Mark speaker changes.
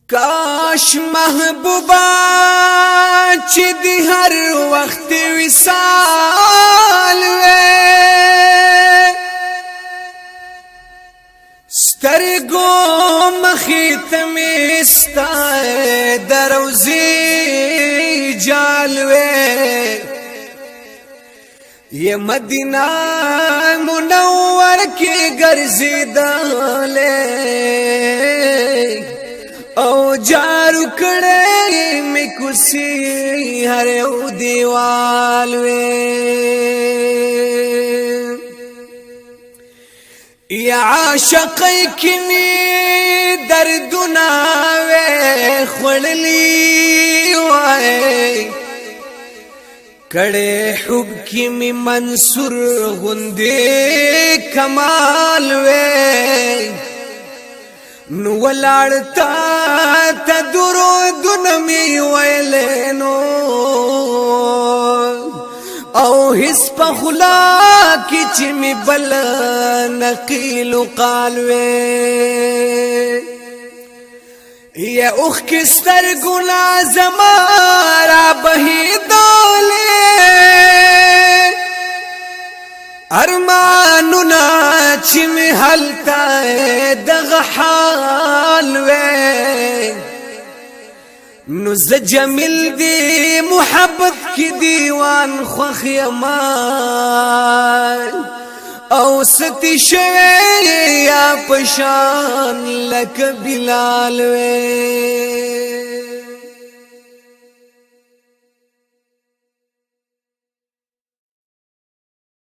Speaker 1: کاش محبوبا چې دی هر وخت وصال وې سترګو مخې ته مې ستا د روضې جال وې یہ مدینہ منور کې ګرځېدلې او جارو کړې مې کوسي هر یو دیوال وې یا عاشقې کې مې دردونه وې خړلې وای کڑے حب کی می منصور غندے کمال وے نو ولارتا تا درود نمی ویلینو او حس پا خلا کی چی می بل نقیل قال وے یا اوخ کستر گنا زمارا بہی دولے ارمانونا چی می حلتا دغ حال وے نو ز جمیل دی محبت کی دیوان خوخ یمان او ستی شوی یا پشان لک بلال وے